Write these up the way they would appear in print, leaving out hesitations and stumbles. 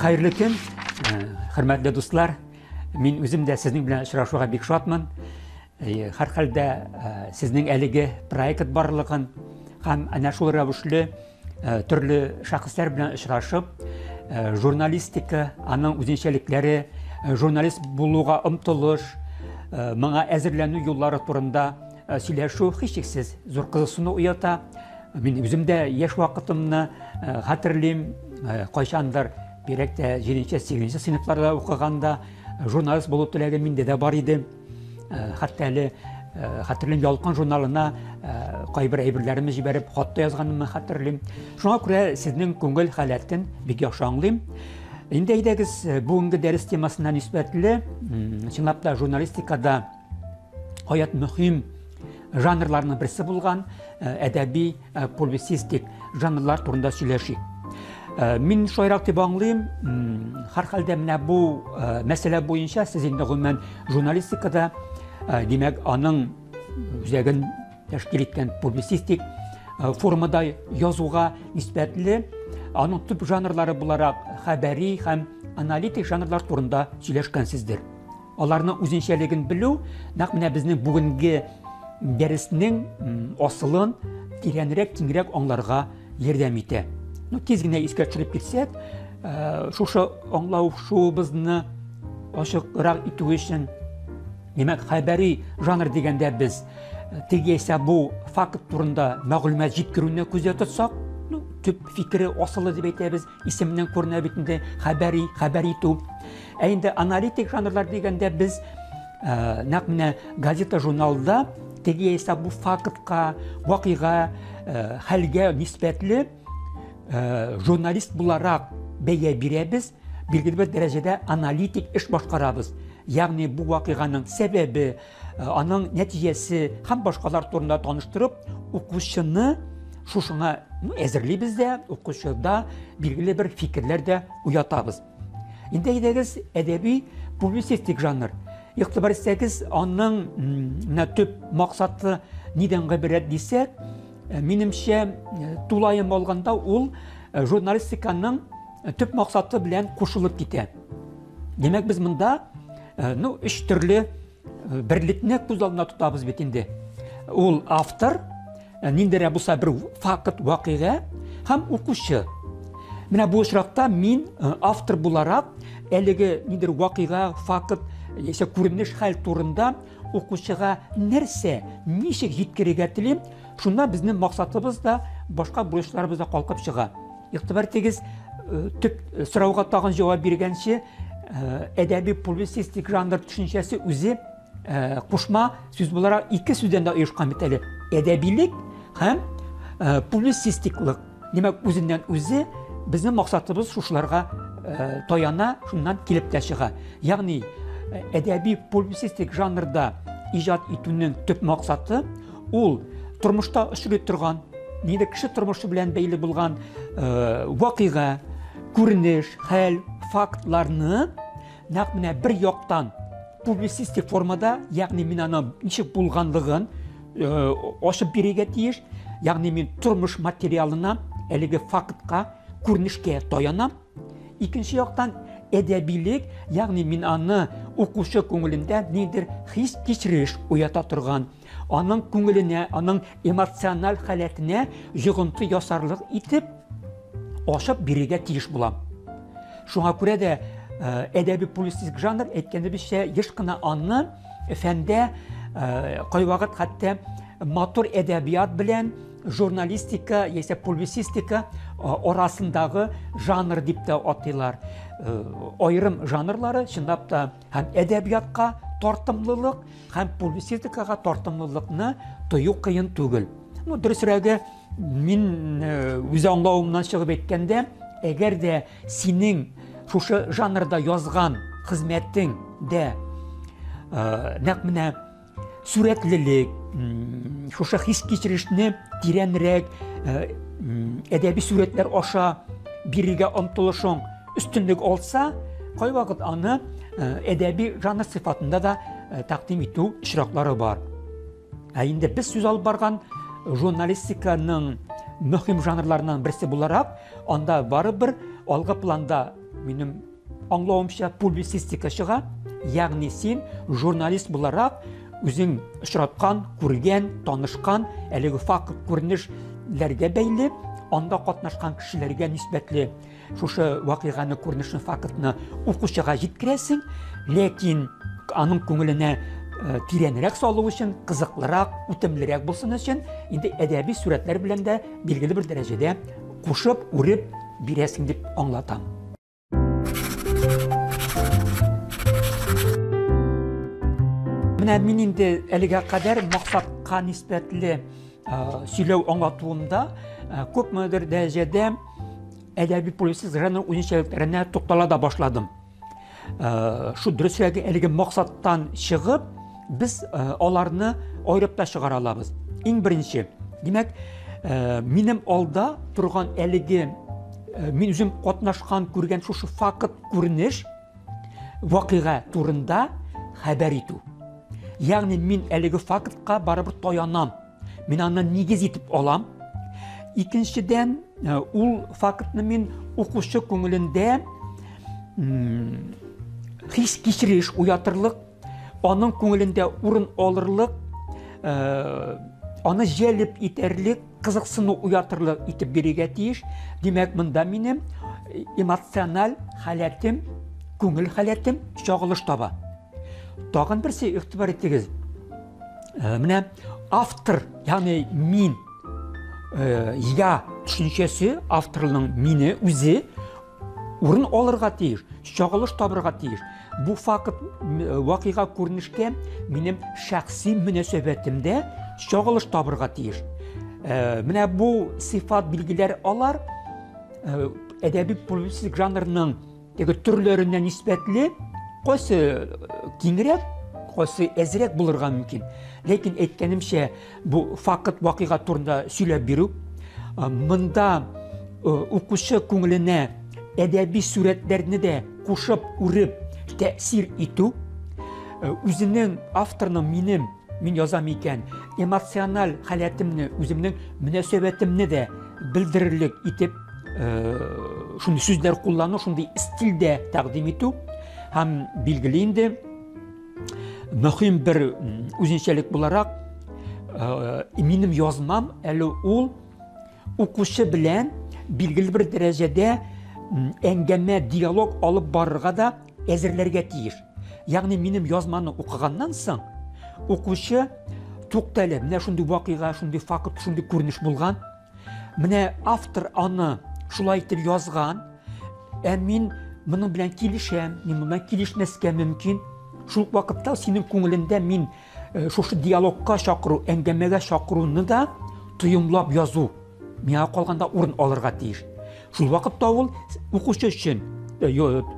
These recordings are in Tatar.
Hayırlı gün, hürmetli dostlar. Min özüm de sizin bilen şuraşuğa bek şatman. Har halda sizin eligi proyekt barlığın hem ana şol ravuşlu türlü şahıslar bilen şuraşıp jurnalistika, anın özünçelikleri, jurnalist buluğa ımtılış, bana ezirlenu yolları turunda söyleşu hiçsiz zor kızısını uyata. Min özüm de yaş vakitimni hatırlayayım, koyşandır Birek de 7-8 sınıflarda okuğanda jurnalist bulup dilegen minde de var idi. Hatta hatırlayayım Yalqan jurnalına qaybir eybirlerimi jiberip hatta yazganımı hatırlayayım. Şuna göre sizin көңіл халатын bek yaxşı anlayayım. Indi aydagiz bugungi ders temasına nisbetli çınlapda jurnalistikada hayat mühim janrlarının birisi bulgan edebi publisistik janrlar turunda söyleşik. Min şoyrak deb anlayayım, har halda mine bu mesele boyunca sizin de men jurnalistikada demek anın üzegin teşkil etken publisistik formada yazığa nispetli anın tüp janrları bularak haberi hem analitik janrlar turunda söyleşkensizdir. Onların özünçeligini bilүү, naq mine bizning bugungi dersinin asılın tirenirek, tingrek onlarga yardam ete. Tezgine iske çürüp gitsek, şu anlaw şu bizni aşıqraq etүү için demek haberi janr degende biz tegese bu fakt turunda maglumat jetkirүүne көзде tutsak, tüp fikri asılı deb aytабыз, isiminden көрінө бетинде haber etүү. Endi analitik janrlar degende biz naq mine gazeta jurnalda tegese bu faktqa, vaqiga, halga nispetli jurnalist bularak beye birebіз, belgili bir derecede analitik iş başkarabız. Yani bu vakiganın sebebi, anın neticesi hem başkalar turunda tanıştırıp, okuşunu şuşuna ezirleybiz de, okuşuda belgili bir fikirler de uyatabız. Indi aydagiz edebi publisistik janr. İqtibar etsek, anın tüp maksatı neden gıbiret desek, menimçe tulayım olganda ol jurnalistikanın tüp maksatı bilen koşulup gite. Demek biz bunda üç türlü birlikne göz aldına tutabız betinde. Ol автор, nindere busa bir fakt vakiga hem okuşu. Mine bu uçrakta min автор bularak eligi ninder vakiga fakt ise көрүнүш hal turunda okuşuğa nerse, nişik jetkirek etilim, şunda bizning maksatımız da başka buruşlarımızda kalkıp çığa. İqtibar tegiz tüp sırauğa tağın cevap bergençe edebi publisistik janr düşüncesi özü kuşma söz bularak iki sözden de uyuşkan biteli. Edebilik hem publisistiklik. Demek özünden özü bizim maksatımız şuşlarga toyana şundan kilip de çığa. Yani edebi publisistik janrda icat etүүнүн tüp maksatı ol turmuşta uçurup turgan, neydi kişi turmuşu bilen beyli bulgan vakiga, көрүнүш, hal, faktlarını naq mine bir yoktan publisistik formada, yani min anı nişik bulganlığın aşıp birige tiyiş, yani min turmuş materialına, eligi faktka, көрүнүшке toyanam. İkinci yoktan edebilik, yani min anı okuşu көңілінде nedir his geçiriş uyata turgan, anın көңіліне, anın emosyonal haletine yığıntı yasarlık itip aşıp birige tiyiş bulam. Şuna göre de edebi publisistik janr etkende bir şey yışkına anı efende koy vakit hatta motor edebiyat bilen jurnalistika ise publisistika orasındağı janr dip de atıyorlar. Ayrım janrları şındap da hem edebiyatka tortımlılık hem publisistikaga tortımlılıkны toyu kıyın tügül. Dürüsürege min özü anlauımdan çıkıp etkende eğer de senin şu janrda yazgan hizmetin de nakmine suretlilik, şu his geçirişini direnrek edebi suretler aşağı birige ımtılışın üstünlük olsa, koy vakit anı edebi janr sıfatında da takdim etүү işrakları var. Indi biz söz alıp bargan jurnalistikanın mühim janrlarından birisi bularak, onda barı bir algı planda минем аңлавымча публицистика чыга. Ягъни син журналист буларак үзең очраткан, күргән, танышкан, әлеге факт күренешләргә бәйле, анда катнашкан кешеләргә нисбәтле шушы вакыйганы, күренешне, фактны укучыга җиткерәсең, ләкин аның күңеленә тирәнрәк салу өчен, кызыклырак, үтемлерәк булсын өчен, инде әдәби сурәтләр белән дә билгеле бер дәрәҗәдә кушып, үреп бирәсең дип аңлатам. Менә мин инде әлегә кадәр максатка нисбәтле сөйләү аңлатуымда күпмедер дәрәҗәдә әдәби публицистик жанр үзенчәлекләренә туктала да башладым. Шу дөресрәге әлеге максаттан чыгып, без аларны аерып та чыгара алабыз. Иң беренче, димәк, минем алда торган әлеге мин үзем катнашкан, күргән шушы факт, күренеш, вакыйга турында хәбәр итү. Ягъни мин әлеге фактка барыбер таянам. Мин аны нигез итеп алам. Икенчедән, ул фактны мин укучы күңелендә хис кичереш уятырлык, аның күңелендә урын алырлык, аны җәлеп итәрлек, кызыксыну уятырлык итеп бирергә тиеш. Димәк, монда минем эмоциональ халәтем, күңел халәтем чагылыш таба. Тагын берсе игътибар итегез. Менә автор, ягъни мин, я төшенчәсе, авторның мине үзе урын алырга тиеш, чагылыш табырга тиеш. Бу факт, вакыйга, күренешкә минем шәхси мөнәсәбәтемдә чагылыш табырга тиеш. Менә бу сыйфат, билгеләр алар әдәби публицистик жанрның төрләренә нисбәтле кайсы киңрәк, кайсы әзрәк булырга мөмкин. Ләкин әйткәнемчә, бу факт, вакыйга турында сөйләп бирү, монда укучы күңеленә әдәби сурәтләрне дә кушып, үреп, тәэсир итү, үзенең, авторның, мин язам икән, эмоциональ халәтемне, үземнең мөнәсәбәтемне дә белдерерлек итеп, шундый сүзләр куллану, шундый стильдә тәкъдим итү, һәм билгеле инде мөһим бер үзенчәлек буларак, минем язмам әле ул укучы белән билгеле бер дәрәҗәдә әңгәмә, диалог алып барырга да әзерләргә тиеш. Ягъни минем язманы укыганнан соң укучы туктале, менә шундый вакыйга, шундый факт, шундый күренеш булган. Менә автор аны шулай итеп язган, мин моның белән килешәм, мин моннан килешмәскә мөмкин. Шул вакытта синең күңелендә мин шушы диалогка чакыру, әңгәмәгә чакыруны да тоемлап язу, миңа калганда урын алырга тиеш. Шул вакытта ул укучы өчен,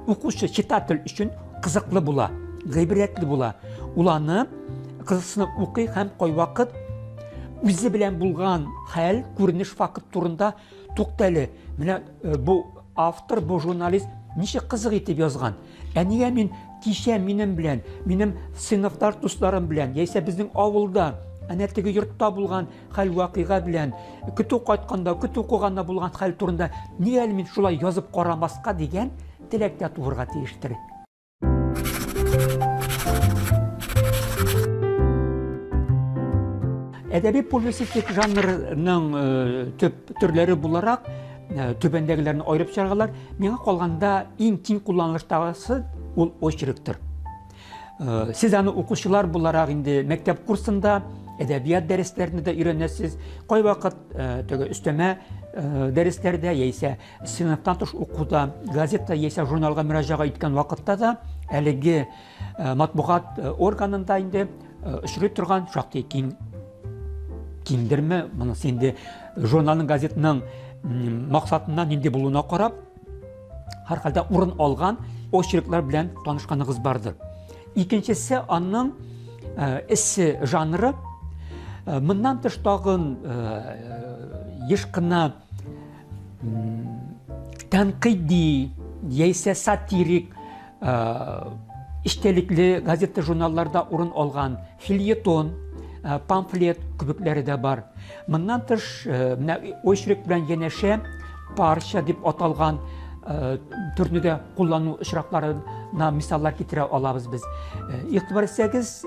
укучы, читатель өчен кызыклы була, гыйбрәтле була. Ул аны кызыксынып укый һәм кайвакыт үзе белән булган хәл, күренеш, факт турында туктале. Менә бу автор, бу журналист ничек кызык итеп язган. Нигә мин кичә минем белән, минем сыйныфташ дусларым белән, яисә безнең авылда, әнә теге йортта булган хәл, вакыйга белән, көтү кайтканда, көтү куганда булган хәл турында нигә мин шулай язып карамаска дигән теләктә туырга тиештер. Әдәби публицистик жанрның төп төрләре буларак, төбәндәгеләрне аерып чыгаралар. Миңа калганда иң киң кулланыштагысы ул очерктер. Сез аны укучылар буларак инде мәктәп курсында әдәбият дәресләрендә дә өйрәнәсез. Кайвакыт өстәмә дәресләрдә, яисә сыйныфтан тыш укуда, газета яисә журналга мөрәҗәгать иткән вакытта да әлеге матбугат органында инде очрый торган шактый киңдерме, моны инде журналның, газетаның максатыннан инде булуына карап, һәрхәлдә урын алган очерклар белән танышканыгыз бардыр. Икенчесе аның эссе жанры, моннан тыш тагын еш кына тәнкыйди яисә сатирик иштәлекле газета, журналларда урын алган фельетон, памфлет күбекләре дә бар. Моннан тыш очерк белән янәшә парча дип аталган түрне дә куллану очракларына мисаллар китерә алабыз без. Игътибар итсәгез,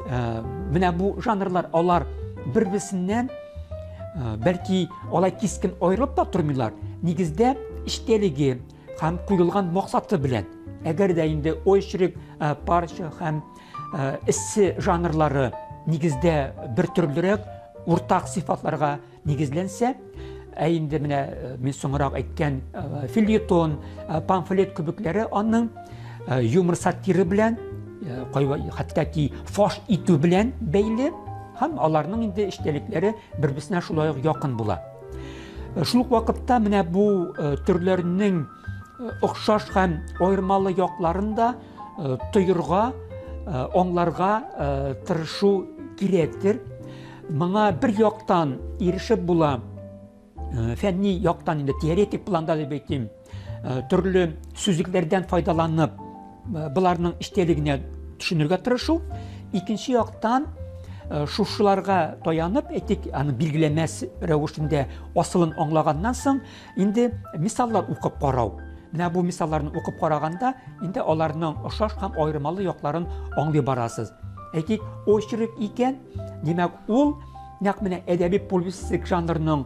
менә бу жанрлар алар бер-берсеннән бәлки алай кискен аерылып та тормыйлар. Нигездә эчтәлеге һәм куелган максаты белән. Әгәр дә инде ойчырык, парча һәм эссе жанрлары нигездә бер төрлерәк уртак сыйфатларга нигезләнсә, инде менә мин соңрак әйткән фельетон, памфлет кебекләре аның юмор сатиры белән, хәтта ки фаш итү белән бәйле һәм аларның инде эчтәлекләре бер-берсенә шулай ук якын була. Шул ук вакытта менә бу төрләрнең охшаш һәм аермалы якларын да тоерга, аңларга тырышу кирәктер. Моңа бер яктан ирешеп була, фәнни яктан инде теоретик планда дип әйтим, төрле сүзлекләрдән файдаланып, буларның эчтәлегенә төшенергә тырышу. Икенче яктан шушыларга таянып, әйтик, аны билгеләмәс рәвешендә асылын аңлаганнан соң, инде мисаллар укып карау. Менә бу мисалларны укып караганда, инде аларның охшаш һәм аермалы якларын аңлый барасыз. Әйтик, очрык икән, димәк, ул нәкъ менә әдәби публицистик жанрның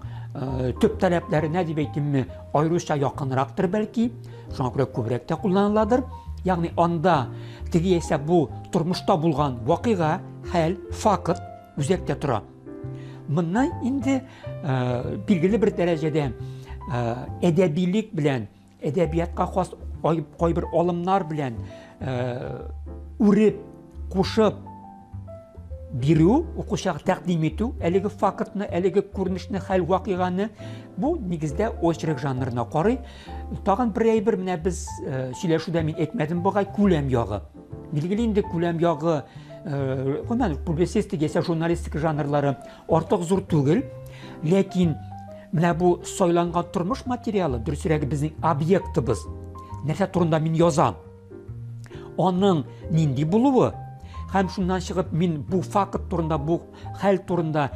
төп таләпләренә дип әйтимме, аеруча якынрактыр бәлки, шуңа күрә күбрәк тә кулланыладыр. Ягъни анда теге исә бу тормышта булган вакыйга, хәл, факт үзәктә тора. Моннан инде билгеле бер дәрәҗәдә әдәбилек белән, әдәбиятка хас кайбер алымнар белән үреп, кушып бирү, укучыга тәкъдим итү, әлеге фактны, әлеге күренешне, хәл, вакыйганы бу нигездә очрык жанрына карый. Тагын бер әйбер менә без сөйләшүдә мин әйтмәдем бугай, күләм ягы. Билгеле инде күләм ягы, публицистика исә журналистика жанрлары артык зур түгел, ләкин менә бу сайланган тормыш материалы, дөресрәге безнең объектыбыз, нәрсә турында мин язам, аның нинди булуы, һәм шуннан чыгып мин бу факт турында, бу хәл турында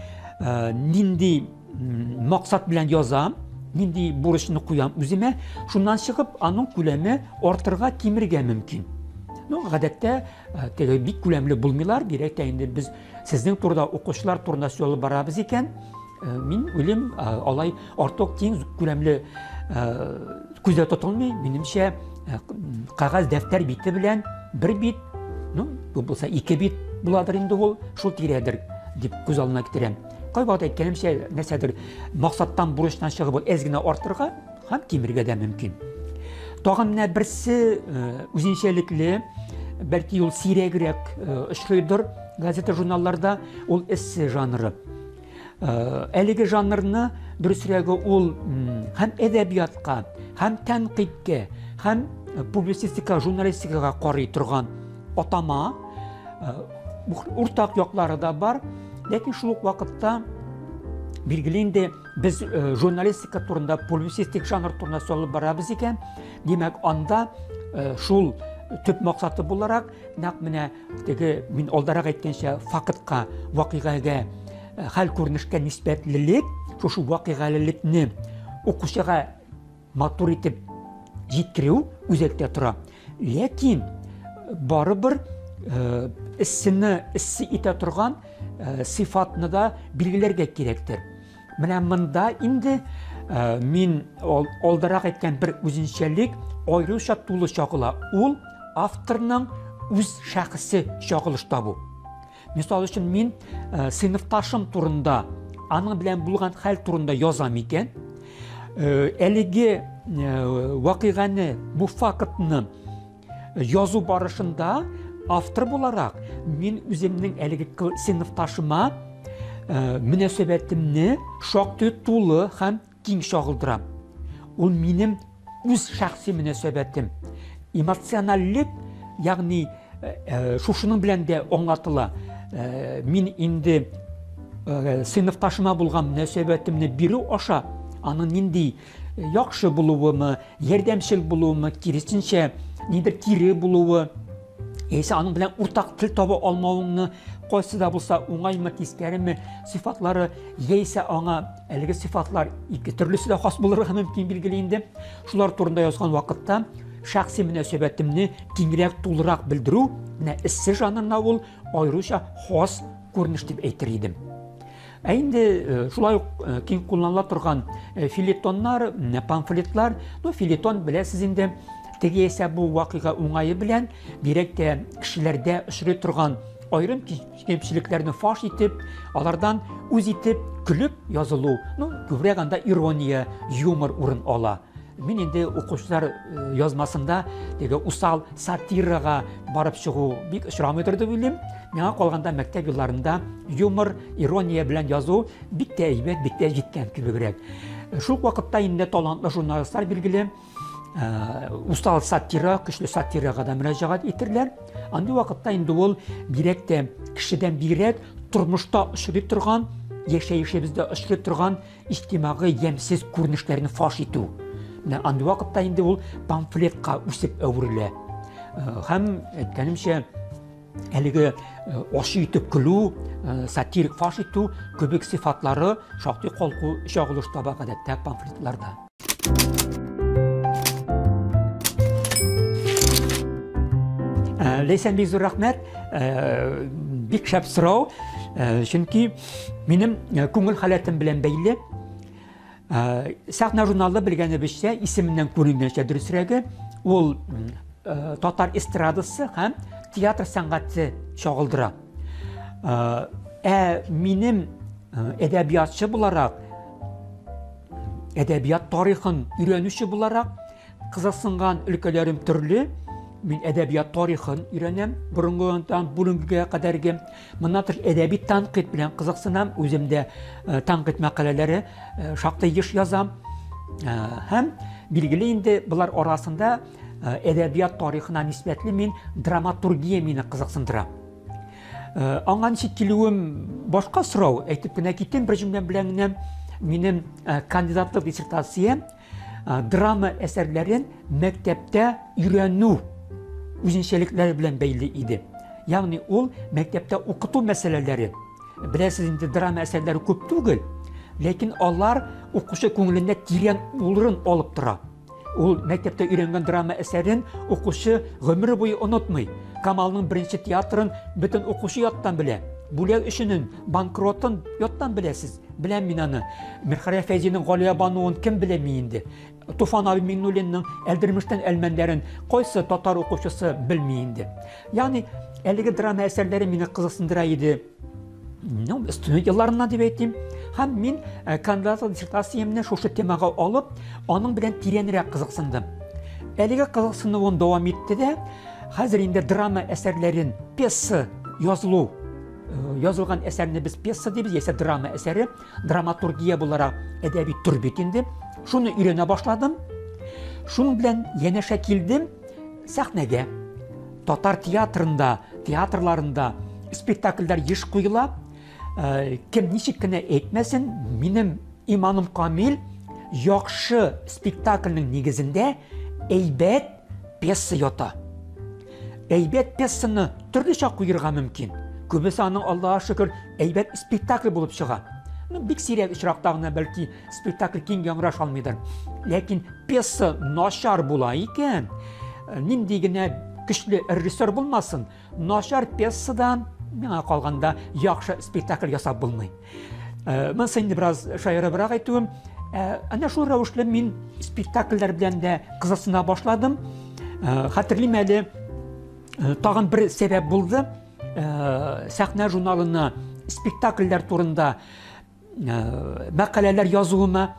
нинди максат белән язам, нинди бурычны куям үземә, шуннан чыгып аның күләме артырга, кимергә мөмкин. Гадәттә теге бик күләмле булмыйлар, бирәк тә инде без сезнең турда, укучылар турында сөйләп барабыз икән, мин үлем алай артык киң күләмле күздә тотылмый. Минемчә кагаз дәфтәр бите белән бер бит, бу булса 2 бит буладыр инде, ул шул тирәдер дип күз алдына китерәм. Кайбагыда әйткәнемчә нәрсәдер максаттан, бурычтан чыгып әз генә артырга һәм кимергә дә мөмкин. Тагын менә берсе үзенчәлекле, бәлки ул сирәгрәк эшләйдер газета журналларда, ул эссе жанры. Әлеге жанрны дөресрәге ул һәм әдәбиятка, һәм тәнкыйтькә, һәм публицистика, журналистикага карый торган атама, уртак яклары да бар, ләкин шул ук вакытта билгеле инде без журналистика турында, публицистик жанр турында сөйләп барабыз икән, димәк анда шул төп максаты буларак, нәкъ менә теге мин алдарак әйткәнчә фактка, вакыйгага, хәл, күренешкә нисбәтлелек, шушы вакыйгалелекне укучыга матур итеп җиткерү үзәктә тора. Ләкин барыбер эссе итә торган сыйфатны да билгеләргә кирәктер. Менә монда инде мин алдарак әйткән бер үзенчәлек аеруча тулы чагыла. Ул авторның үз шәхси чагылышта бу. Мисал өчен мин сыйныфташым турында, аның белән булган хәл турында язам икән, әлеге вакыйганы, бу фактны язу барышында автор буларак мин үземнең әлеге сыйныфташыма мөнәсәбәтемне шактый тулы һәм киң чагылдырам. Ул минем үз шәхси мөнәсәбәтем. Эмоциональлек, ягъни шушының белән дә аңлатыла. Мин инде сыйныфташыма булган мөнәсәбәтемне бирү аша, аның нинди яхшы булуымы, ярдәмчел булуымы, киресенчә нидер кире булуы, Яисә аның белән уртак тел таба алмавыңны кайсы да булса уңаймы, тискәреме сыйфатлары, яисә аңа әлеге сыйфатлар ике төрлесе дә хас булырга мөмкин билгеле инде. Шулар турында язган вакытта шәхси мөнәсәбәтемне киңрәк, тулырак белдерү, менә эссе жанрына ул аеруча хас күренеш дип әйтер идем. Инде шулай ук киң кулланыла торган филетоннар, памфлетлар, филетон беләсез инде теге исә бу вакыйга уңайы белән бирәк тә кешеләрдә очрый торган аерым кемчелекләрне фаш итеп, алардан үз итеп көлеп язылу, күбрәк анда ирония, юмор урын ала. Мин инде укучылар язмасында теге усал сатирага барып чыгу бик очрамыйдыр дип уйлыйм. Миңа калганда мәктәп елларында юмор, ирония белән язу бик тә әйбәт, бик тә җиткән кебегрәк. Шул вакытта инде талантлы журналистлар билгеле усал сатира, көчле сатирага да мөрәҗәгать итерләр. Андый вакытта инде ул бирәк тә кешедән бигрәк тормышта очрый торган, яшәешебездә очрый торган иҗтимагый ямьсез күренешләрне фаш итү. Андый вакытта инде ул памфлетка үсеп әверелә. Һәм әйткәнемчә, әлеге ашы итеп көлү, сатирик фаш итү күбек сыйфатлары шактый калку чагылыш таба гадәттә памфлетларда. Ләйсән бик зур рәхмәт. Бик шәп сорау. Чөнки минем күңел халәтем белән бәйле. Сәхнә журналы белгәнебезчә, исеменнән күренгәнчә дөресрәге, ул татар эстрадасы һәм театр сәнгате чагылдыра. Минем әдәбиятчы буларак, әдәбият тарихын өйрәнүче буларак кызыксынган өлкәләрем төрле. Мин әдәбият тарихын өйрәнәм, борынгыдан бүгенгә кадәрге. Моннан әдәби тәнкыйть белән кызыксынам, үземдә тәнкыйть мәкаләләре шактый еш язам. Һәм билгеле инде булар арасында әдәбият тарихына нисбәтле мин драматургия мине кызыксындыра. Аңа ничек килүем башка сорау, әйтеп кенә киттем бер җөмлә белән генә. Минем кандидатлык диссертациям драма әсәрләрен мәктәптә өйрәнү үзенчәлекләре белән бәйле иде. Ягъни ул мәктәптә укыту мәсьәләләре. Беләсез инде драма әсәрләре күп түгел, ләкин алар укучы күңелендә тирән урын алып тора. Ул мәктәптә өйрәнгән драма әсәрен укучы гомере буе онытмый. Камалның беренче театрын бөтен укучы яттан белә. Бүләк эшенең банкротын яттан беләсез. Беләм мин аны. Мирхәя Фәйзинең Галия бануын кем беләми инде? Туфан аби Миннуллинның Әлдермештән Әлмәндәрен кайсы татар укучысы белми инде. Ягъни әлеге драма әсәрләре мине кызыксындыра иде. Студент елларында дип әйтим. Һәм мин кандидатлык диссертациямны шушы темага алып, аның белән тирәнрәк кызыксындым. Әлеге кызыксынуым дәвам итте дә, хәзер инде драма әсәрләрен пьеса язылу, язылган әсәрне без пьеса дибез, яисә драма әсәре, драматургия буларак әдәби төр бит инде. Шуны өйрәнә башладым. Шуның белән янәшә килдем сәхнәгә. Татар театрында, театрларында спектакльләр еш куела. Кем ничек кенә әйтмәсен, минем иманым камил, яхшы спектакльнең нигезендә әйбәт пьеса ята. Әйбәт пьесаны төрлечә куерга мөмкин. Күбесе аның Аллаһка шөкер әйбәт спектакль булып чыга. Бик сирәк очракта гына бәлки спектакль киң яңгыраш алмыйдыр. Ләкин пьеса начар була икән, нинди генә көчле режиссер булмасын, начар пьесадан миңа калганда яхшы спектакль ясап булмый. Мен инде бераз шаярыбрак әйтүем, әнә шул рәвешле мин спектакльләр белән дә кызыксына башладым. Хәтерлим әле, тагын бер сәбәп булды. Сәхнә журналына спектакльләр турында мәкаләләр язуыма.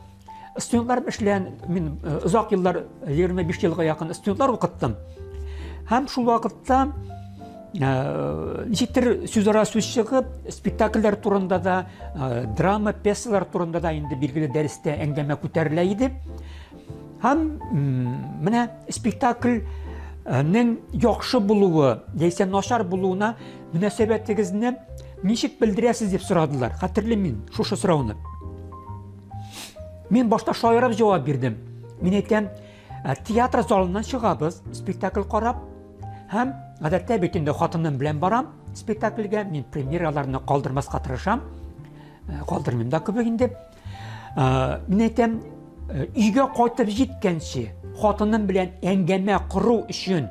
Студентлар эшлән, мин озак еллар, 25 елга якын студентлар укыттым. Һәм шул вакытта ничектер сүзара сүз чыгып, спектакльләр турында да, драма, пьесалар турында да инде билгеле дәрестә әңгәмә күтәрелә иде. Һәм менә спектакльнең яхшы булуы, яисә начар булуына мөнәсәбәтегезне ничек белдерәсез дип сорадылар. Хәтерлим мин шушы сорауны. Мин башта шаярып җавап бирдем. Мин әйткән, театр залыннан чыгабыз, спектакль карап, Һәм гадәттә бит инде хатыным белән барам спектакльгә, мин премьераларны калдырмаска тырышам. Калдырмыйм да күбек инде. Мин әйтәм, өйгә кайтып җиткәнче хатыным белән әңгәмә кору өчен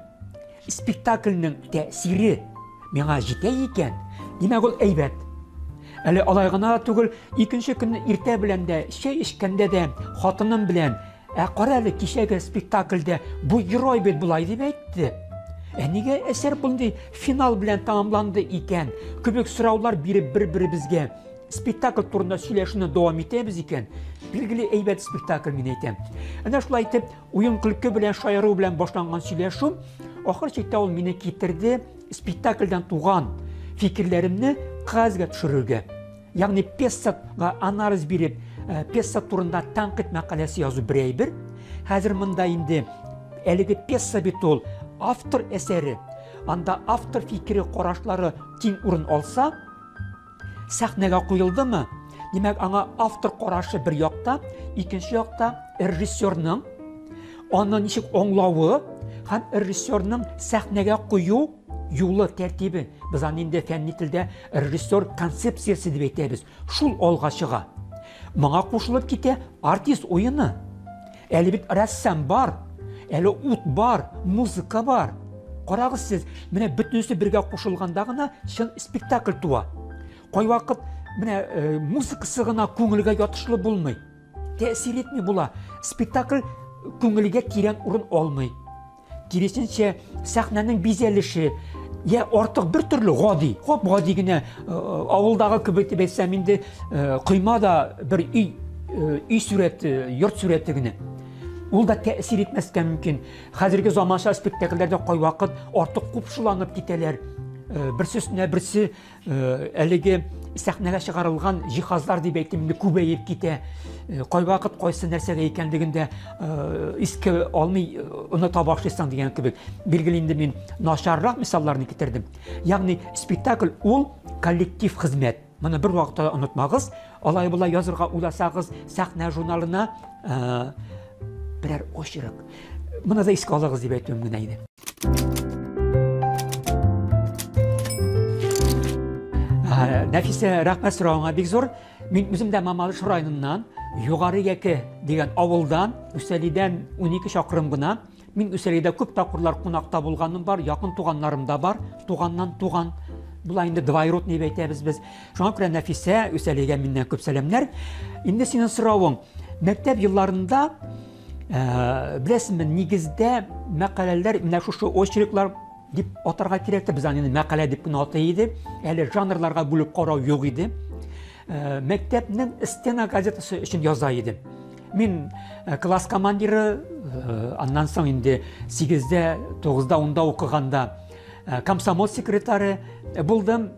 спектакльнең тәэсире миңа җитә икән, димәк ул әйбәт. Әле алай гына түгел, икенче көнне иртә белән дә, чәй эчкәндә дә хатыным белән, кара әле кичәге спектакльдә бу герой бит булай дип әйтте. Нигә әсәр булды финал белән тәмамланды икән? Күбек сораулар биреп бер-беребезгә спектакль турында сөйләшүне дәвам итәбез икән. Билгеле әйбәт спектакль мин әйтәм. Әнә шулай итеп, уен көлке белән шаяру белән башланган сөйләшү, ахыр чиктә ул мине китерде спектакльдән туган фикерләремне кагазга төшерергә. Ягъни пьесага анализ биреп, пьеса турында тәнкыйть мәкаләсе язу бер әйбер. Хәзер монда инде әлеге пьеса бит ул автор әсәре. Анда автор фикере, карашлары киң урын алса, сәхнәгә куелдымы? Димәк, аңа автор карашы бер якта, икенче якта режиссерның аны ничек аңлавы һәм режиссерның сәхнәгә кую юлы, тәртибе. Без аны инде фәнни телдә режиссер концепциясе дип әйтәбез. Шул алга чыга. Моңа кушылып китә артист уены. Әле бит рәссам бар, әле ут бар, музыка бар. Карагыз сез, менә бөтенесе бергә кушылганда гына чын спектакль туа. Кайвакыт менә музыкасы гына күңелгә ятышлы булмый. Тәэсир итми була. Спектакль күңелгә тирән урын алмый. Киресенчә, сәхнәнең бизәлеше я артык бер төрле гади. Хоп, гади генә авылдагы кебек дип әйтсәм инде кыймада бер үй сүрәте, йорт сүрәте генә. Ул да тәэсир итмәскә мөмкин. Хәзерге заманча спектакльләрдә кайвакыт артык купшыланып китәләр. Берсе үстенә берсе әлеге сәхнәгә чыгарылган җиһазлар дип әйтим инде күбәеп китә. Кайвакыт кайсы нәрсәгә икәнлеген дә искә алмый оныта башлыйсың дигән кебек. Билгеле инде мин начаррак мисалларны китердем. Ягъни спектакль ул коллектив хезмәт. Моны бер вакытта онытмагыз. Алай булай язырга уйласагыз, сәхнә журналына берәр очерк. Моны да искә алыгыз дип әйтүем генә иде. Нәфисә, рәхмәт соравыңа бик зур. Мин үзем дә Мамалыш районыннан, Югары Яке дигән авылдан, Үсәлидән 12 чакрым гына. Мин Үсәлидә күп тапкырлар кунакта булганым бар, якын туганнарым да бар, туганнан туган. Булай инде двойродный дип әйтәбез без. Шуңа күрә Нәфисә, Үсәлигә миннән күп сәламнәр. Инде синең соравың, мәктәп елларында беләсезме, нигездә мәкаләләр, менә шушы очерклар дип атарга кирәк, без аны мәкалә дип кенә атай иде. Әле жанрларга бүлеп карау юк иде. Мәктәпнең стена газетасы өчен яза идем. Мин класс командиры, аннан соң инде 8-дә, 9-да, 10-да укыганда комсомол секретары булдым.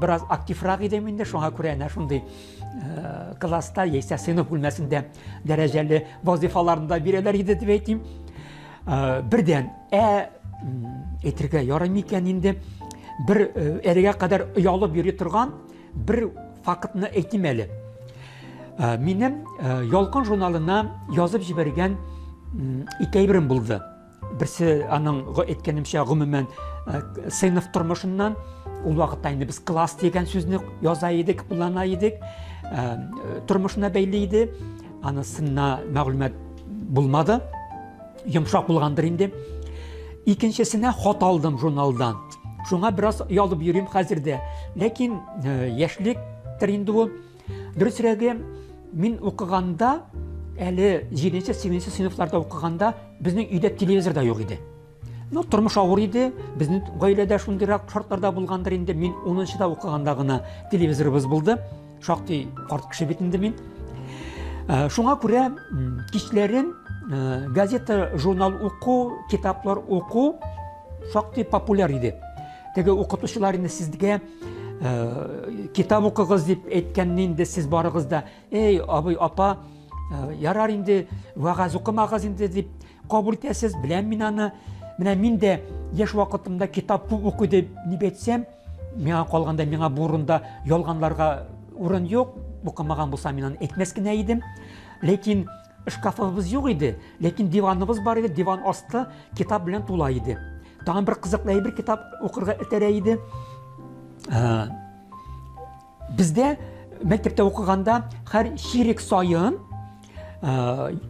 Бераз активрак идем инде, шуңа күрә әнә шундый класста, яисә сыйныф бүлмәсендә дәрәҗәле вазифаларында бирәләр иде дип әйтим. Бердән әйтергә ярамый икән инде. Бер әлегә кадәр оялып йөри торган бер фактны әйтим әле. Минем Ялкын журналына язып җибәргән ике әйберем булды. Берсе аның әйткәнемчә гомумән сыйныф тормышыннан, ул вакытта инде без класс дигән сүзне яза идек, куллана идек. Тормышына бәйле иде. Анысына мәгълүмат булмады. Йомшак булгандыр инде. Икенчесенә хат алдым журналдан. Шуңа бераз ялып йөрим хәзердә. Ләкин яшьлектер инде ул. Дөресрәге, мин укыганда, әле 7-8 сыйныфларда укыганда, безнең өйдә телевизор да юк иде. Тормыш авыр иде. Безнең гаиләдә шундыйрак шартларда булгандыр инде. Мин 10-да укыганда гына телевизорыбыз булды. Шактый карт кеше бит инде мин. Шуңа күрә кичләрен газета, журнал уку, китаплар уку шактый популяр иде. Теге укытучылар инде сезгә китап укыгыз дип әйткәнне инде сез барыгыз да, эй, абый, апа, ярар инде вагаз укымагыз инде дип кабул итәсез. Беләм мин аны. Менә мин дә яшь вакытымда китап укый дип әйтсәм, миңа калганда, миңа бурында ялганларга урын юк. Укымаган булса мин аны әйтмәс кенә идем. Ләкин шкафыбыз юк иде. Ләкин диваныбыз бар иде. Диван асты китап белән тула иде. тагын бер кызыклы бер китап укырга этәрә иде. Бездә мәктәптә укыганда һәр ширек сайын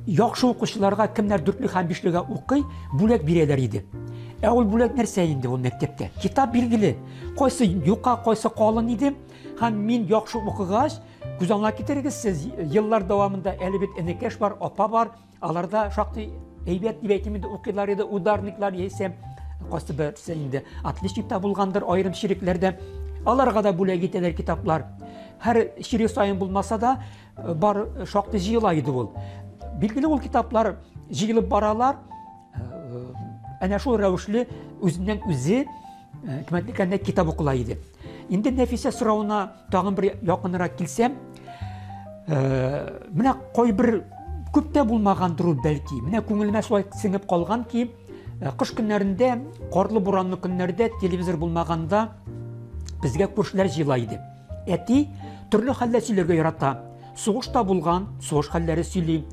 яхшы укучыларга кемнәр 4лек һәм 5легә укый, бүләк бирәләр иде. Ул бүләк нәрсә инде ул мәктәптә? Китап билгеле. Кайсы юка, кайсы калын иде. Һәм мин яхшы укыгач, күз аңлап китерегез, сез еллар дәвамында әле бит энекәш бар, апа бар. Аларда шактый әйбәт дип әйтим инде укыйлар иде, ударниклар яисә кайсы берсе инде отличникта булгандыр аерым ширекләрдә. Аларга да бүләк итәләр китаплар. Һәр ширек сайын булмаса да бар шактый җыела иде ул. Билгеле ул китаплар җыелып баралар. Әнә шул рәвешле үзеннән үзе кимәтле китап укыла иде. Инде Нәфисә сорауына тагын бер якынрак килсәм, менә кайбер күптә булмагандыр ул бәлки. Менә күңелемә шулай сеңеп калган ки, кыш көннәрендә, карлы буранлы көннәрдә телевизор булмаганда безгә күршеләр җыела иде. Әти төрле хәлләр сөйләргә ярата. Сугышта булган, сугыш хәлләре сөйли.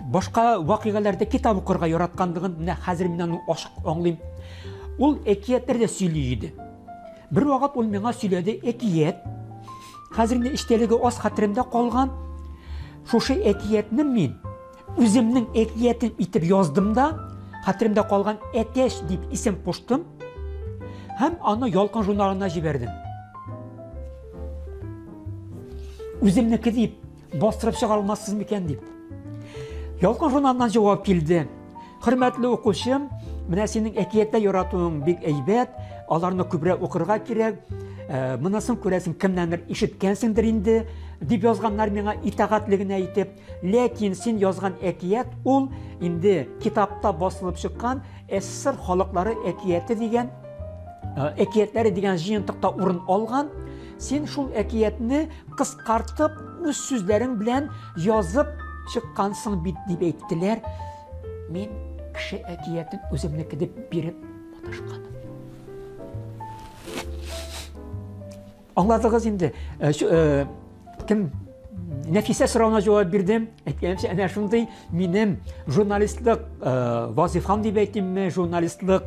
Башка вакыйгаларда китап укырга яратканлыгын менә хәзер мин аны ачык аңлыйм. Ул әкиятләрдә сөйли иде. Бер вакыт ул миңа сөйләде әкият. Хәзер инде иштәлеге аз хәтеремдә калган. Шушы әкиятне мин үземнең әкиятем итеп яздым да, хәтеремдә калган Әтәш дип исем куштым. Һәм аны Ялкын журналына җибәрдем. Үземнеке дип бастырып чыга алмассыз микән дип. Ялкын журналыннан җавап килде. Хөрмәтле укучым, менә синең әкияттә яратуың бик әйбәт, аларны күбрәк укырга кирәк. Монысын күрәсең кемнәндер ишеткәнсеңдер инде дип язганнар миңа итагатьлеген әйтеп. Ләкин син язган әкият ул инде китапта басылып чыккан СССР халыклары әкияте дигән әкиятләре дигән җыентыкта урын алган. Син шул әкиятне кыскартып үз сүзләрең белән язып чыккансың бит дип әйттеләр. Мин кеше әкиятен үземнеке дип биреп маташканым. Аңладыгыз инде. Кем Нәфисә сорауына җавап бирдем. Әйткәнчә, әнә шундый минем журналистлык вазифам дип әйтимме, журналистлык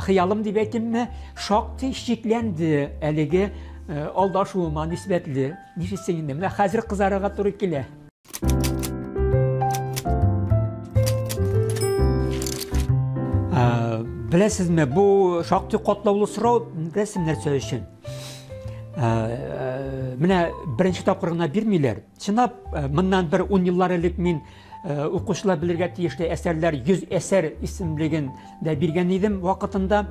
хыялым дип әйтимме, шактый шикләнде әлеге алдашуыма нисбәтле. Ничек инде, менә хәзер кызарырга туры килә. Беләсезме, бу шактый катлаулы сорау рәсем нәрсә өчен? Менә беренче тапкырына бирмиләр. Чынлап, моннан бер 10 еллар элек мин укучылар белергә тиешле әсәрләр 100 әсәр исемлеген дә биргән идем вакытында.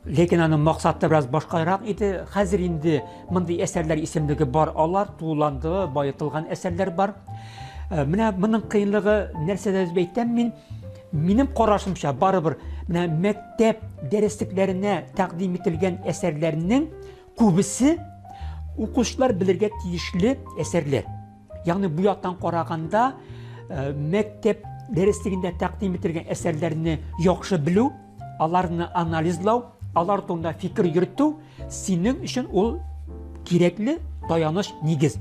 Ләкин аның максаты biraz башкарак иде. Хәзер инде мондый әсәрләр исемлеге бар, алар туланды, байытылган әсәрләр бар. Менә моның кыенлыгы нәрсәдә дип әйтәм мин? Минем карашымча барыбер менә мәктәп дәреслекләренә тәкъдим ителгән әсәрләрнең күбесе укучылар белергә тиешле әсәрләр. Ягъни бу яктан караганда мәктәп дәреслегендә тәкъдим ителгән әсәрләрне яхшы белү, аларны анализлау, алар турында фикер йөртү синең өчен ул кирәкле таяныч нигез.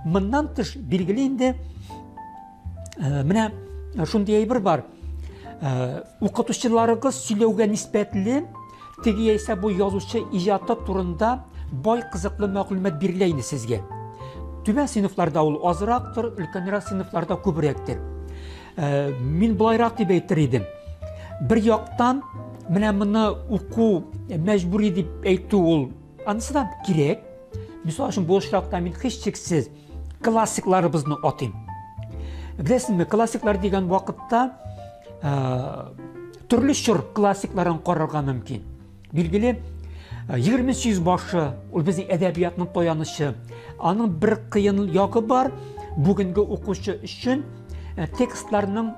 Моннан тыш билгеле инде менә шундый әйбер бар. Укытучыларыгыз сөйләүгә нисбәтле теге яисә бу язучы иҗаты турында бай кызыклы мәгълүмат бирелә инде сезгә. Түбән сыйныфларда ул азрактыр, өлкәнрәк сыйныфларда күбрәктер. Мин булайрак дип әйтер идем. Бер яктан менә моны уку мәҗбүри дип әйтү ул анысы да кирәк. Мисал өчен бу очракта мин һичшиксез классикларыбызны атыйм. Беләсезме, классиклар дигән вакытта төрле чор классикларын карарга мөмкин. Билгеле, 20 башы ул безнең әдәбиятның таянышы. Аның бер кыен ягы бар. Бүгенге укучы өчен текстларның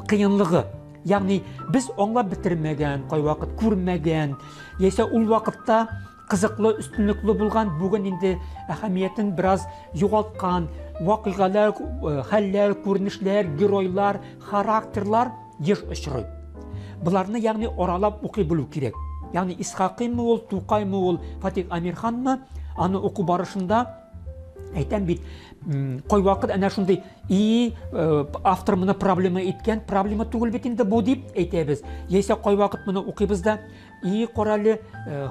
кыенлыгы. Ягъни без аңлап бетермәгән, кай вакыт күрмәгән, яисә ул вакытта кызыклы, үстенлекле булган, бүген инде әһәмиятен бераз югалткан вакыйгалар, хәлләр, күренешләр, геройлар, характерлар еш очрый. Буларны ягъни аралап укый белү кирәк. Ягъни Исхакыймы ул, Тукаймы ул, Фатих Амирханмы, аны уку барышында Әйтәм бит, кой вакыт әнә шундый автор моны проблема иткән, проблема түгел бит инде бу дип әйтәбез. Яисә кой вакыт моны укыйбыз да, коралы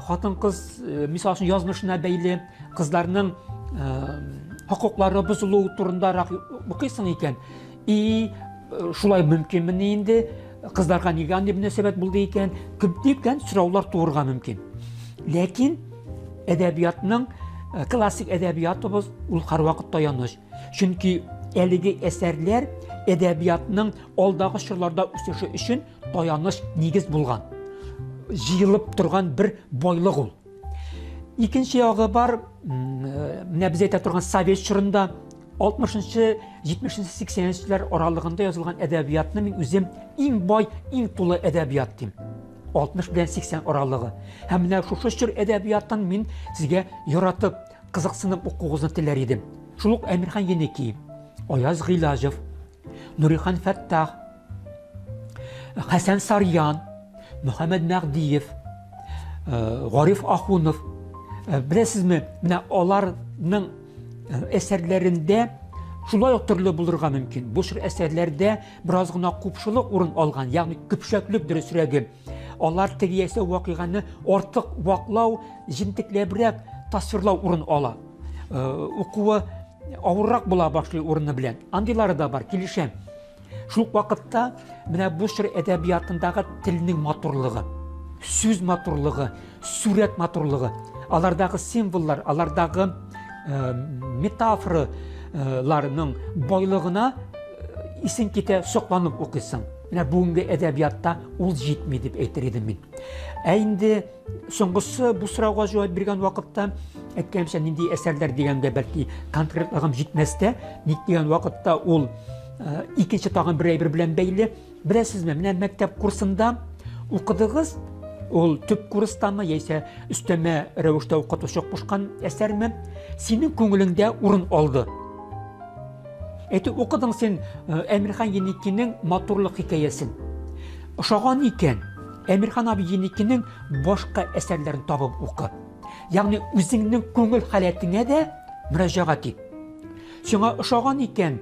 хатын-кыз мисал өчен язмышына бәйле, кызларның хокуклары бозылу турындарак укыйсың икән. Шулай мөмкинме инде? Кызларга нигә андый мөнәсәбәт булды икән? Күптән сораулар туырга мөмкин. Ләкин әдәбиятның классик әдәбиятыбыз ул һәрвакыт таяныч. Чөнки әлеге әсәрләр әдәбиятның алдагы чорларда үсеше өчен таяныч нигез булган. Җыелып торган бер байлык ул. Икенче ягы бар, менә без әйтә торган совет чорында 60-нчы, 70-нчы, 80-нчеләр аралыгында язылган әдәбиятны мин үзем иң бай, иң тулы әдәбият дим. 60 белән 80 аралыгы. Һәм менә шушы чор әдәбияттан мин сезгә яратып, кызыксынып укуыгызны теләр идем. Шул ук Әмирхан Еники, Аяз Гыйлаҗев, Нурихан Фәттах, Хәсән Сарьян, Мөхәммәд Мәгдиев, Гариф Ахунов. Беләсезме, менә аларның әсәрләрендә шулай ук төрле булырга мөмкин. Бу чор әсәрләрдә бераз гына күпшылык урын алган, ягъни күпчәклек дөресрәге. Алар тегиясе вакыйганы артык ваклау, җентекләбрәк тасвирлау урын ала. Укуы авыррак була башлый урыны белән. Андыйлары да бар, килешәм. Шул вакытта менә бу чор әдәбиятындагы телнең матурлыгы, сүз матурлыгы, сурәт матурлыгы, алардагы символлар, алардагы метафораларның байлыгына исең китә, сокланып укыйсың. Менә бүгенге әдәбиятта ул җитми дип әйтер идем мин. Инде соңгысы бу сорауга җавап биргән вакытта әйткәнчә нинди әсәрләр дигәндә бәлки конкретлыгым җитмәстә, ник дигән вакытта ул икенче тагын бер әйбер белән бәйле. Беләсезме, менә мәктәп курсында укыдыгыз, ул төп курстамы яисә өстәмә рәвештә укытучы кушкан әсәрме, синең күңелеңдә урын алды. Укыдың сен Әмирхан Еникинең матурлык хикәясен. Ошаган икән, Әмирхан абый Еникинең башка әсәрләрен табып укы. Ягъни үзеңнең күңел халәтеңә дә мөрәҗәгать ит. Сиңа ошаган икән,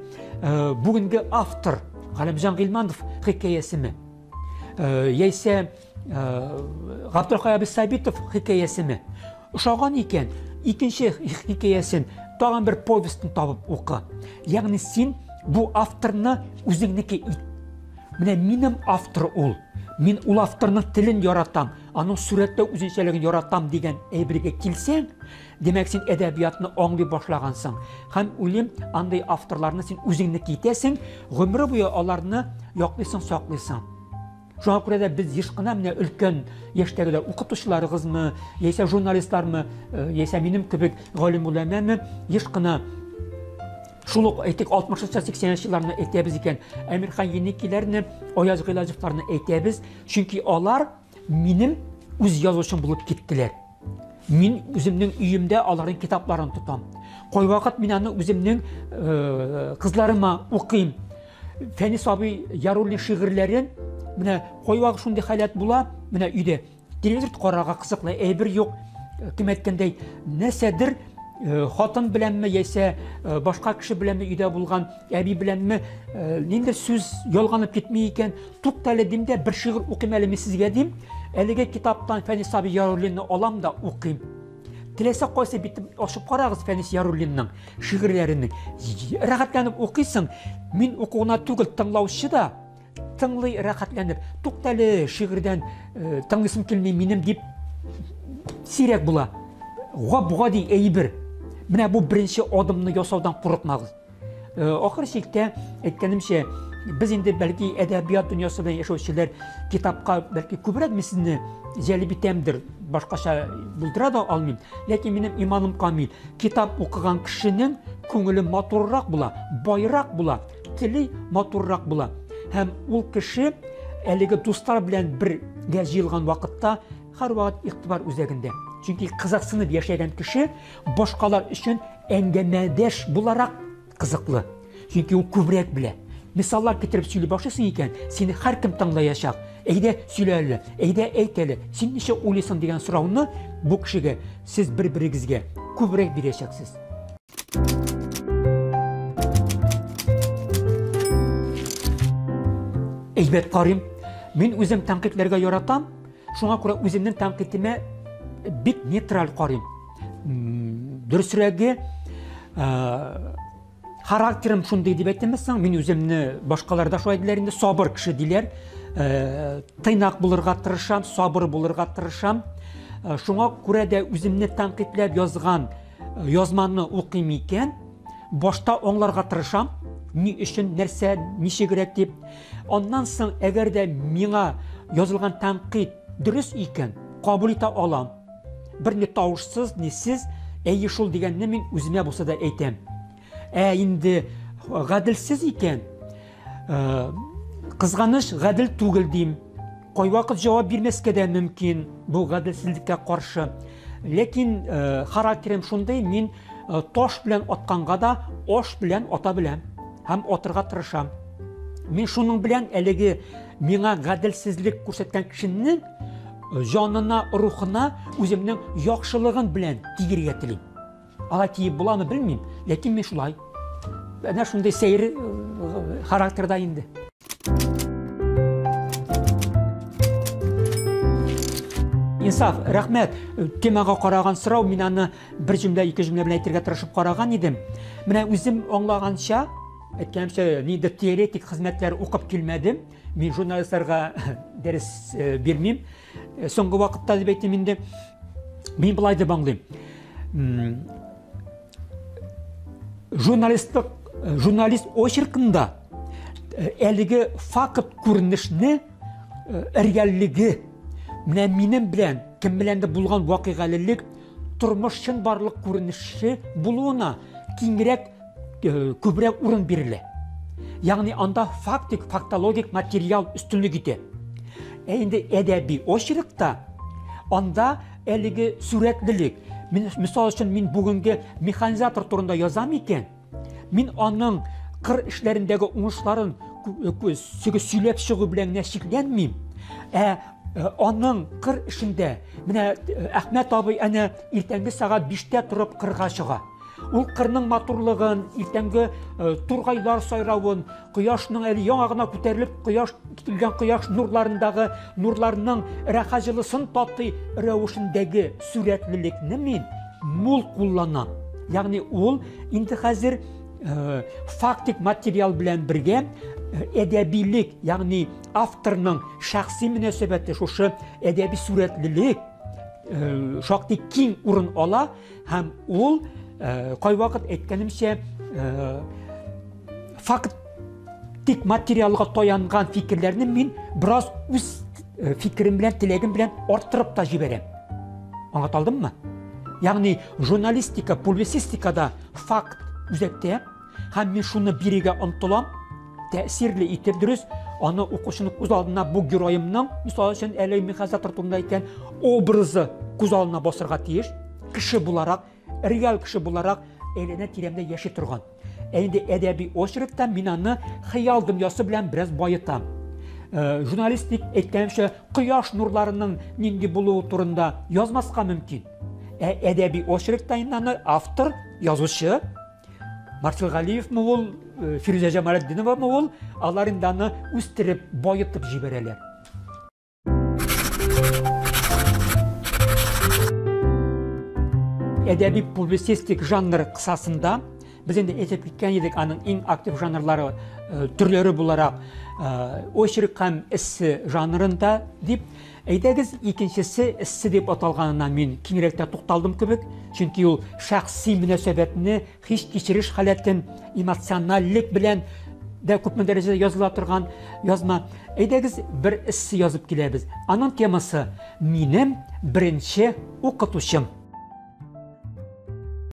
бүгенге автор Галимҗан Гыйльманов хикәясеме? Яисә Габдулхай Абиссабитов хикәясеме? Ошаган икән, икенче хикәясен, тагын бер повестьны табып укы. Ягъни син бу авторны үзеңнеке ит. Менә минем автор ул. Мин ул авторның телен яратам, аның сүрәттә үзенчәлеген яратам дигән әйбергә килсәң, демәк син әдәбиятны аңлый башлагансың. Һәм үлем андай авторларны син үзеңнеке итәсең, гомере буе аларны яклыйсың, саклыйсың. Шуңа күрә дә без еш кына менә өлкән яшьтәгеләр, укытучыларыгызмы, яисә журналистлармы, яисә минем кебек галим уламамы, еш кына шул ук әйтик 60-80 елларны әйтәбез икән, Әмирхан Еникиләрне, Аяз Гыйлаҗевларны әйтәбез, чөнки алар минем үз язучым булып киттеләр. Мин үземнең өемдә аларның китапларын тотам. Кай вакыт мин аны үземнең кызларыма укыйм. Фәнис абый Яруллин шигырьләрен менә кай вакыт шундый халәт була, менә өйдә телевизор карарга кызыклы әйбер юк, кем әйткәндәй, нәрсәдер хатын беләнме яисә башка кеше беләнме өйдә булган әби беләнме нинди сүз ялганып китми икән, туктале димдә бер шигырь укыйм әле сезгә дим, әлеге китаптан Фәнис абый Яруллинны алам да укыйм. Теләсә кайсы битеп ачып карагыз Фәнис Яруллинның шигырьләрен. Рәхәтләнеп укыйсың. Мин укуына түгел, тыңлаучы да тыңлый рәхәтләнеп, туктале шигырьдән тыңлыйсым килми минем дип сирәк була. Габгади әйбер. Менә бу беренче адымны ясаудан курыкмагыз. Ахыр чиктә әйткәнемчә, без инде бәлки әдәбият дөньясында яшәүчеләр китапка бәлки күбрәк мисне җәлеп итәмдер, башкача булдыра да алмыйм. Ләкин минем иманым камил. Китап укыган кешенең күңеле матуррак була, байрак була, теле матуррак була. Һәм ул кеше әлеге дуслар белән бергә җыелган вакытта һәрвакыт игътибар үзәгендә. Чөнки кызыксынып яшәгән кеше башкалар өчен әңгәмәдәш буларак кызыклы. Чөнки ул күбрәк белә. Мисаллар китереп сөйли башлыйсың икән, сине һәркем тыңлаячак. Әйдә сөйлә әле, әйдә әйт әле, син ничә уйлыйсың дигән сорауны бу кешегә сез бер-берегезгә күбрәк бирәчәксез. әйбәт карыйм. Мин үзем тәнкыйтьләргә яратам. Шуңа күрә үземнең тәнкыйтемә бик нейтраль карыйм. Дөресрәге, характерым шундый дип әйтәмсең, мин үземне башкаларда шулай диләр инде, сабыр кеше диләр. Тыйнак булырга тырышам, сабыр булырга тырышам. Шуңа күрә дә үземне тәнкыйтьләп язган язманы укыйм икән, башта аңларга тырышам, ни өчен, нәрсә, ничегрәк дип. Аннан соң, әгәр дә миңа язылган тәнкыйть дөрес икән, кабул итә алам. Бер ни тавышсыз, нисез, әйе шул дигәнне мин үземә булса да әйтәм. Инде гаделсез икән, кызганыч гадел түгел дим. Кайвакыт җавап бирмәскә дә мөмкин бу гаделсезлеккә каршы. Ләкин характерым шундый, мин таш белән атканга да аш белән ата беләм һәм атырга тырышам. Мин шуның белән әлеге миңа гаделсезлек күрсәткән кешенең җанына, рухына үземнең яхшылыгын белән тигергә телим. Алай тиеп буламы белмим, ләкин мин шулай. Әнә шундый сәйр характерда инде. Инсаф, рәхмәт. Темага караган сорау, мин аны бер җөмлә, ике җөмлә белән әйтергә тырышып караган идем. Менә үзем аңлаганча, әйткәнчә, нидер теоретик хезмәтләр укып килмәдем. Мин журналистларга дәрес бирмим. Соңгы вакытта дип әйтим инде. Мин булай дип аңлыйм. Журналист очеркында әлеге факт күренешне реальлеге менә минем белән кем белән дә булган вакыйгалылык тормышчын барлык күренеше булуына киңрәк, күбрәк урын бирелә. Ягъни анда фактик, фактологик материал өстенлек итә. Инде әдәби очеркта анда әлеге сурәтлелек. Мисал өчен мин бүгенге механизатор турында язам икән, мин аның кыр эшләрендәге уңышларын сөйләп чыгу белән шикләнмим. Аның кыр эшендә, менә Әхмәт абый әнә иртәнге сагат 5-тә торып кырга чыга. Ул кырның матурлыгын, иртәнге тургайлар сайравын, кояшның әле яңа гына күтәрелеп, килгән кояш нурларының рәхәҗлысын татый рәвешендәге сурәтлелекне мин мул кулланам. Ягъни ул инде хәзер фактик материал белән бергә әдәбилек, ягъни авторның шәхси мөнәсәбәте, шушы әдәби сурәтлелек шактый киң урын ала һәм ул кайвакыт әйткәнемчә фактик материалга таянган фикерләрне мин бераз үз фикерем белән, теләгем белән арттырып та җибәрәм. Аңлатылдыммы? Ягъни журналистика, публицистикада факт үзәктә һәм мин шуны бирергә омтылам, тәэсирле итеп дөрес, аны укучының күз алдына бу героемның, мисал өчен әле механизатор турында әйткән образы күз алдына басырга тиеш, кеше буларак, реаль кеше буларак әйләнә тирәмдә яши торган. Инде әдәби очеркта мин аны хыял дөньясы белән бераз байытам. Журналистик әйткәнчә, кояш нурларының нинди булуы турында язмаска мөмкин. Әдәби очеркта аны автор, язучы Марсель Галиевме ул, Фирүзә Җамалетдиновамы ул, алар инде аны үстереп, байытып җибәрәләр. Әдәби публицистик жанр кысасында без инде әйтеп киткән идек, аның иң актив жанрлары төрләре буларак очерк һәм эссе жанрында дип. Әйдәгез, икенчесе эссе дип аталганына мин киңрәктә тукталдым кебек, чөнки ул шәхси мөнәсәбәтне, һич кичериш халәтен, эмоциональлек белән дә күпме дәрәҗәдә языла торган язма. Әйдәгез, бер эссе язып киләбез. Аның темасы минем беренче укытучым.